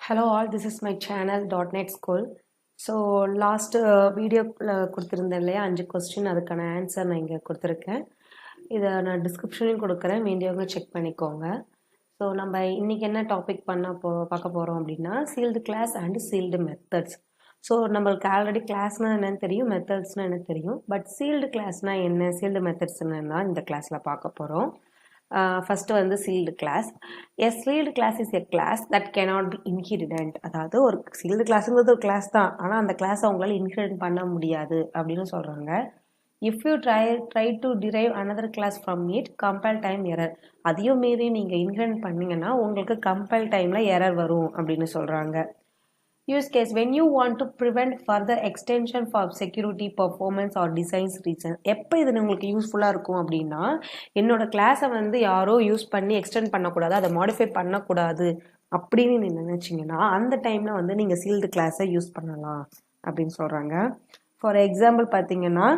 Hello all, this is my channel .NET School. So last video கொடுத்திருந்தேன் இல்லையா 5 question அதுக்கான answer நான் இங்கே கொடுத்துருக்கேன். இதை நான் டிஸ்கிரிப்ஷனையும் கொடுக்குறேன், வேண்டியவங்க செக் பண்ணிக்கோங்க. ஸோ நம்ம இன்னைக்கு என்ன டாபிக் பார்க்க போகிறோம் அப்படின்னா sealed class and sealed methods. So நம்மளுக்கு ஆல்ரெடி கிளாஸ்னால் என்னன்னு தெரியும், மெத்தட்ஸ்னால் என்ன தெரியும், பட் சீல்டு கிளாஸ்னால் என்ன, சீல்டு மெத்தட்ஸ்ன்னு தான் இந்த கிளாஸில் பார்க்க போகிறோம். ஃபர்ஸ்ட் வந்து sealed class. A sealed class is a class that cannot be inherited. அதாவது ஒரு சீல்டு கிளாஸுங்கிறது ஒரு கிளாஸ் தான், ஆனால் அந்த கிளாஸை அவங்களால இன்ஹெரிட் பண்ண முடியாது அப்படின்னு சொல்கிறாங்க. If you try to derive another class from it compile time error. அதையும் மீறி நீங்கள் இன்ஹெரிட் பண்ணீங்கன்னா உங்களுக்கு கம்பைல் டைமில் எரர் வரும் அப்படின்னு சொல்கிறாங்க. Use case when you want to prevent further extension for security, performance or designs reason. எப்போ இது உங்களுக்கு யூஸ்ஃபுல்லாக இருக்கும் அப்படின்னா, என்னோட கிளாஸை வந்து யாரோ யூஸ் பண்ணி எக்ஸ்டெண்ட் பண்ணக்கூடாது, அதை மாடிஃபை பண்ணக்கூடாது அப்படின்னு நீங்கள் நினச்சிங்கன்னா அந்த டைமில் வந்து நீங்கள் சீல்டு கிளாஸை யூஸ் பண்ணலாம் அப்படின்னு சொல்கிறாங்க. ஃபார் எக்ஸாம்பிள் பார்த்தீங்கன்னா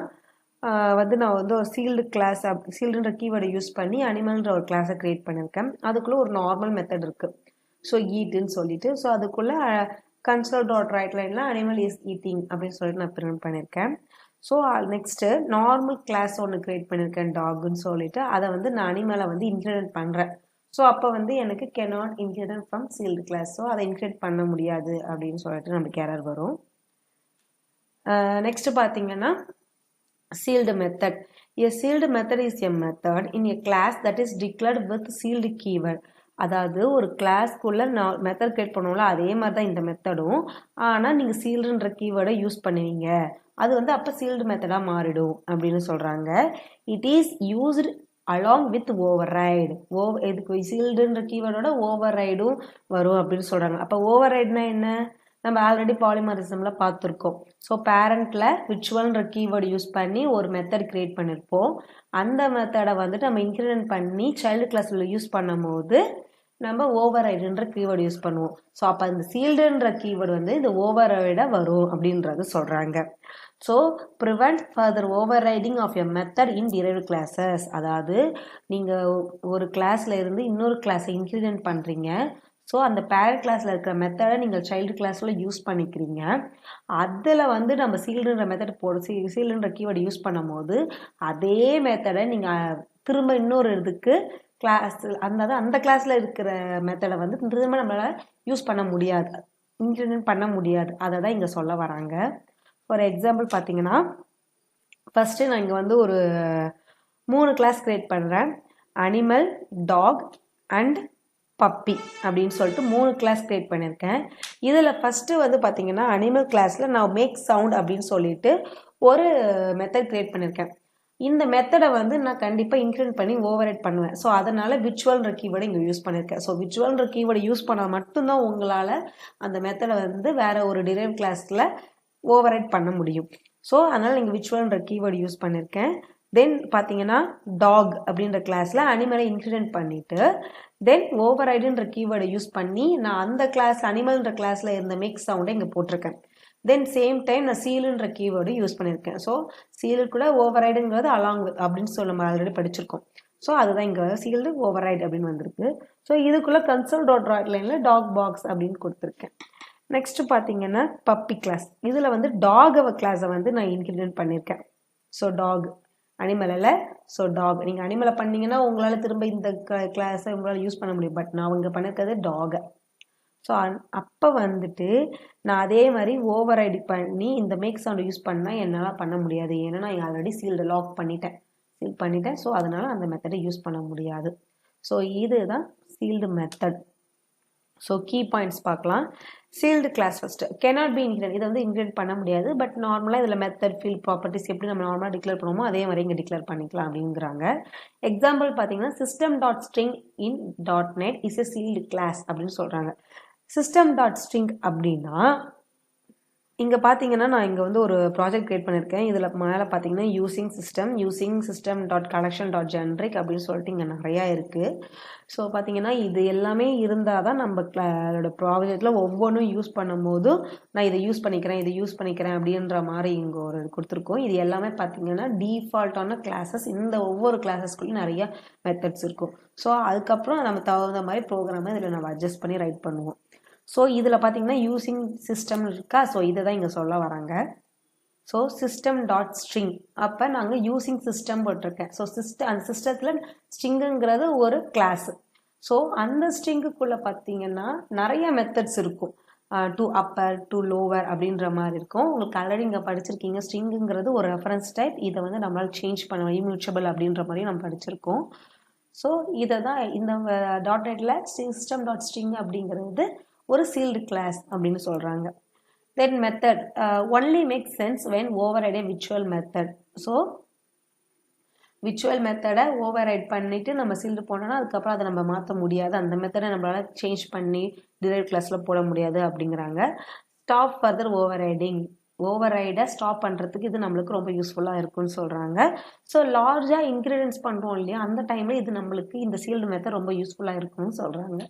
வந்து நான் வந்து ஒரு சீல்டு கிளாஸ் சீல்டுன்ற கீவேர்டை யூஸ் பண்ணி அனிமல்ன்ற ஒரு கிளாஸை க்ரியேட் பண்ணியிருக்கேன். அதுக்குள்ளே ஒரு நார்மல் மெத்தட் இருக்குது, ஸோ ஈட்டுன்னு சொல்லிட்டு. ஸோ அதுக்குள்ளே console.writeline அனிமல் இஸ் ஈட்டிங் அப்படின்னு சொல்லிட்டு நான் பிரிண்ட் பண்ணியிருக்கேன். ஸோ நெக்ஸ்ட்டு நார்மல் கிளாஸ் ஒன்று க்ரியேட் பண்ணியிருக்கேன் டாகுன்னு சொல்லிட்டு, அதை வந்து நான் அனிமலை வந்து இன்க்ரிடியன்ட் பண்ணுறேன். ஸோ அப்போ வந்து எனக்கு cannot inherit from sealed class. So அதை இன்க்ரிடியன்ட் பண்ண முடியாது அப்படின்னு சொல்லிட்டு நமக்கு எரர் வரும். நெக்ஸ்ட் பார்த்தீங்கன்னா sealed method. A sealed method is a method in a class that is declared with sealed keyword. அதாவது ஒரு கிளாஸ்க்குள்ள நான் மெத்தட் கிரியேட் பண்ணுவோம்ல, அதே மாதிரி தான் இந்த மெத்தடும், ஆனால் நீங்கள் சீல்டுன்ற கீவேர்டை யூஸ் பண்ணுவீங்க, அது வந்து அப்போ சீல்டு மெத்தடாக மாறிடும் அப்படின்னு சொல்கிறாங்க. It is used along with override. இதுக்கு சீல்டுன்ற கீவேர்டோட ஓவர் ரைடும் வரும் அப்படின்னு சொல்கிறாங்க. அப்போ ஓவர் ரைடுனா என்ன, நம்ம ஆல்ரெடி பாலிமாரிசமில் பார்த்துருக்கோம். ஸோ பேரண்ட்டில் விர்ச்சுவல்ன்ற கீவேர்டு யூஸ் பண்ணி ஒரு மெத்தட் கிரியேட் பண்ணியிருப்போம். அந்த மெத்தடை வந்துட்டு நம்ம இன்க்ரிமெண்ட் பண்ணி சைல்டு கிளாஸில் யூஸ் பண்ணும் போது நம்ம ஓவர் ரைடுன்ற கீவேர்டு யூஸ் பண்ணுவோம். ஸோ அப்போ இந்த சீல்டுன்ற கீவேர்டு வந்து இந்த ஓவர் ரைடாக வரும் அப்படின்றது சொல்கிறாங்க. So prevent further overriding of a method in derived classes. அதாவது நீங்கள் ஒரு கிளாஸில் இருந்து இன்னொரு கிளாஸை இன்க்ரிமெண்ட் பண்ணுறீங்க, ஸோ அந்த பேரண்ட் கிளாஸில் இருக்கிற மெத்தடை நீங்கள் சைல்டு கிளாஸில் யூஸ் பண்ணிக்கிறீங்க. அதில் வந்து நம்ம சீல்டுன்ற மெத்தட் சீல்டுன்ற கீவேர்டு யூஸ் பண்ணும் போது அதே மெத்தடை நீங்கள் திரும்ப இன்னொரு இதுக்கு கிளாஸ் அந்த கிளாஸில் இருக்கிற மெத்தடை வந்து திரும்ப நம்மளால் யூஸ் பண்ண முடியாது, இன்க்ரிமெண்ட் பண்ண முடியாது. அதை தான் இங்கே சொல்ல வராங்க. ஃபார் எக்ஸாம்பிள் பார்த்தீங்கன்னா ஃபஸ்ட்டு நான் இங்கே வந்து ஒரு 3 கிளாஸ் க்ரியேட் பண்ணுறேன். அனிமல், டாக் அண்ட் பப்பி அப்படின்னு சொல்லிட்டு 3 கிளாஸ் க்ரியேட் பண்ணியிருக்கேன். இதில் ஃபஸ்ட்டு வந்து பார்த்தீங்கன்னா அனிமல் கிளாஸில் நான் மேக் சவுண்ட் அப்படின்னு சொல்லிட்டு ஒரு மெத்தட் க்ரியேட் பண்ணியிருக்கேன். இந்த மெத்தடை வந்து நான் கண்டிப்பாக இன்க்ரிமெண்ட் பண்ணி ஓவர் ரைட் பண்ணுவேன். ஸோ அதனால் விர்ச்சுவல்ன்ற கீவேர்டை இங்கே யூஸ் பண்ணியிருக்கேன். ஸோ விர்ச்சுவல்ன்ற கீவேர்டை யூஸ் பண்ணால் மட்டும்தான் உங்களால் அந்த மெத்தடை வந்து வேறு ஒரு டிரைவ் கிளாஸில் ஓவர் ரைட் பண்ண முடியும். ஸோ அதனால் நீங்கள் விர்ச்சுவல்ன்ற கீவேர்டு யூஸ் பண்ணியிருக்கேன். தென் பார்த்தீங்கன்னா டாக் அப்படின்ற கிளாஸில் அனிமலை இன்க்ரிமெண்ட் பண்ணிவிட்டு தென் ஓவர் ரைடுன்ற கீவேர்டை யூஸ் பண்ணி நான் அந்த கிளாஸ் அனிமல்ன்ற கிளாஸில் இருந்த மேக் சவுண்டை இங்கே போட்டிருக்கேன். தென் சேம் டைம் நான் சீலுன்ற கீவேர்டு யூஸ் பண்ணியிருக்கேன். ஸோ சீலு கூட ஓவர் ரைடுங்கிறது அலாங் வித் அப்படின்னு சொல்லி நம்ம ஆல்ரெடி படிச்சிருக்கோம். ஸோ அதுதான் இங்கே சீல்டு ஓவர் ரைட் அப்படின்னு வந்திருக்கு. ஸோ இதுக்குள்ளே console.writeline டாக் பாக்ஸ் அப்படின்னு கொடுத்துருக்கேன். நெக்ஸ்ட் பார்த்தீங்கன்னா பப்பி கிளாஸ். இதில் வந்து டாக் கிளாஸை வந்து நான் இன்க்ரிமெண்ட் பண்ணியிருக்கேன். ஸோ டாக் அனிமலில், ஸோ டாக் நீங்கள் அனிமலை பண்ணிங்கன்னா உங்களால் திரும்ப இந்த கிளாஸை உங்களால் யூஸ் பண்ண முடியும். பட் நான் இங்கே பண்ணியிருக்கிறது டாகை. ஸோ அப்போ வந்துட்டு நான் அதே மாதிரி ஓவர் ரைடு பண்ணி இந்த மேக் சவுண்டை யூஸ் பண்ணால் என்னால் பண்ண முடியாது, ஏன்னா நான் ஆல்ரெடி சீல்டு லாக் பண்ணிட்டேன். ஸோ அதனால் அந்த மெத்தடை யூஸ் பண்ண முடியாது. ஸோ இதுதான் sealed method. So key points பார்க்கலாம். Sealed class first cannot be included. இதை வந்து இன்க்ரிமெண்ட் பண்ண முடியாது, பட் நார்மலாக இதில் மெத்தட் ஃபீல்ட் ப்ராப்பர்ட்டிஸ் எப்படி நம்ம நார்மலாக டிக்ளேர் பண்ணுவோமோ அதே மாதிரி இங்கே டிக்ளேர் பண்ணிக்கலாம் அப்படிங்கிறாங்க. எக்ஸாம்பிள் பார்த்தீங்கன்னா system.string in .NET is a sealed class அப்படின்னு சொல்கிறாங்க. system.string அப்படின்னா இங்கே பார்த்தீங்கன்னா நான் இங்கே வந்து ஒரு ப்ராஜெக்ட் க்ரியேட் பண்ணியிருக்கேன். இதில் மேலே பார்த்தீங்கன்னா யூசிங் system.collection.generic அப்படின்னு சொல்லிட்டு இங்கே நிறையா இருக்குது. ஸோ பார்த்தீங்கன்னா இது எல்லாமே இருந்தால் தான் நம்ம அதோட ப்ராஜெக்டில் ஒவ்வொன்றும் யூஸ் பண்ணும்போது நான் இதை யூஸ் பண்ணிக்கிறேன் அப்படின்ற மாதிரி இங்கே ஒரு கொடுத்துருக்கோம். இது எல்லாமே பார்த்தீங்கன்னா டிஃபால்ட்டான கிளாஸஸ். இந்த ஒவ்வொரு கிளாஸஸ்குள்ளேயும் நிறைய மெத்தட்ஸ் இருக்கும். ஸோ அதுக்கப்புறம் நம்ம தகுந்த மாதிரி ப்ரோக்ராமை இதில் நம்ம அட்ஜஸ்ட் பண்ணி ரைட் பண்ணுவோம். ஸோ இதில் பார்த்தீங்கன்னா யூசிங் சிஸ்டம் இருக்கா, ஸோ இதை தான் இங்கே சொல்ல வராங்க. ஸோ சிஸ்டம் டாட் ஸ்ட்ரிங், அப்போ நாங்கள் யூசிங் சிஸ்டம் போட்டிருக்கேன். ஸோ அந்த சிஸ்டத்தில் ஸ்ட்ரிங்குங்கிறது ஒரு கிளாஸு. ஸோ அந்த ஸ்ட்ரிங்குக்குள்ளே பார்த்தீங்கன்னா நிறைய மெத்தட்ஸ் இருக்கும். டு அப்பர் டு லோவர் அப்படின்ற மாதிரி இருக்கும். உங்களுக்கு ஆல்ரெடி இங்கே படிச்சிருக்கீங்க, ஸ்ட்ரிங்குங்கிறது ஒரு ரெஃபரன்ஸ் டைப், இதை வந்து நம்மளால் சேஞ்ச் பண்ண இம்யூட்டபிள் அப்படின்ற மாதிரி நம்ம படிச்சிருக்கோம். ஸோ இதை தான் இந்த .NETல சிஸ்டம் டாட் ஸ்ட்ரிங் அப்படிங்கிறது ஒரு சீல்டு கிளாஸ் அப்படின்னு சொல்கிறாங்க. Then method only makes sense when override a virtual method. So virtual method override பண்ணிட்டு நம்ம சீல்டு போனோம்னா அதுக்கப்புறம் அதை நம்ம மாற்ற முடியாது, அந்த மெத்தடை நம்மளால சேஞ்ச் பண்ணி டிரைவ் கிளாஸில் போட முடியாது அப்படிங்கிறாங்க. ஸ்டாப் ஃபர்தர் ஓவர்ரைடிங், ஓவர்ரைடை ஸ்டாப் பண்ணுறதுக்கு இது நம்மளுக்கு ரொம்ப யூஸ்ஃபுல்லாக இருக்கும்னு சொல்கிறாங்க. ஸோ லார்ஜாக இன்க்ரீடியன்ஸ் பண்ணுறோம் இல்லையா, அந்த டைமில் இது நம்மளுக்கு இந்த சீல்டு மெத்தட் ரொம்ப யூஸ்ஃபுல்லாக இருக்கும்னு சொல்கிறாங்க.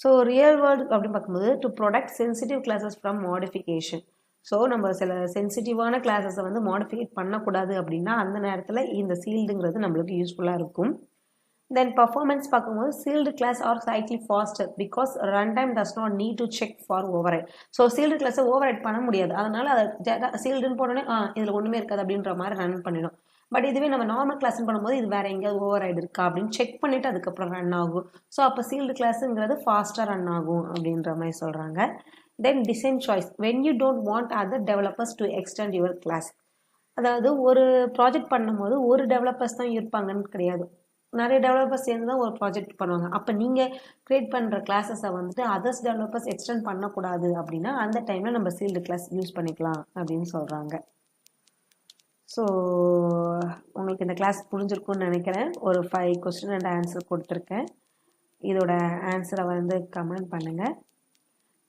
ஸோ ரியல் வேர்ல்டு அப்படின்னு பார்க்கும்போது to protect sensitive classes from modification. So நம்ம சில சென்சிட்டிவான கிளாஸஸை வந்து மாடிஃபிகேட் பண்ணக்கூடாது அப்படின்னா அந்த நேரத்தில் இந்த சீல்டுங்கிறது நம்மளுக்கு யூஸ்ஃபுல்லாக இருக்கும். தென் பர்ஃபார்மன்ஸ் பார்க்கும்போது sealed class are cycle faster because run time does not need to check for override. So sealed கிளாஸை ஓவர்ரைட் பண்ண முடியாது, அதனால அதை சீல்டுன்னு போனோடனே இதில் ஒன்றுமே இருக்காது அப்படின்ற மாதிரி ரன் பண்ணிடும். பட் இதுவே நம்ம நார்மல் கிளாஸ்ன்னு பண்ணும்போது இது வேற எங்கேயாவது ஓவர்ரைடு இருக்கா அப்படின்னு செக் பண்ணிட்டு அதுக்கப்புறம் ரன் ஆகும். ஸோ அப்போ சீல்டு கிளாஸுங்கிறது ஃபாஸ்ட்டாக ரன் ஆகும் அப்படின்ற மாதிரி சொல்கிறாங்க. Then design choice when you don't want other developers to extend your class. அதாவது ஒரு ப்ராஜெக்ட் பண்ணும்போது ஒரு டெவலப்பர்ஸ் தான் இருப்பாங்கன்னு கிடையாது, நிறைய டெவலப்பர்ஸ் சேர்ந்து தான் ஒரு ப்ராஜெக்ட் பண்ணுவாங்க. அப்போ நீங்கள் க்ரியேட் பண்ணுற கிளாஸஸை வந்துட்டு அதர்ஸ் டெவலப்பர்ஸ் எக்ஸ்டெண்ட் பண்ணக்கூடாது அப்படின்னா அந்த டைமில் நம்ம சீல்டு கிளாஸ் யூஸ் பண்ணிக்கலாம் அப்படின்னு சொல்கிறாங்க. ஸோ உங்களுக்கு இந்த கிளாஸ் புரிஞ்சிருக்கும்னு நினைக்கிறேன். ஒரு 5 கொஸ்டின் அண்ட் ஆன்சர் கொடுத்துருக்கேன். இதோட ஆன்சரை வந்து கமெண்ட் பண்ணுங்கள்.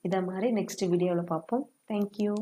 இதை மாதிரி நெக்ஸ்ட் வீடியோவில் பார்ப்போம். தேங்க்யூ.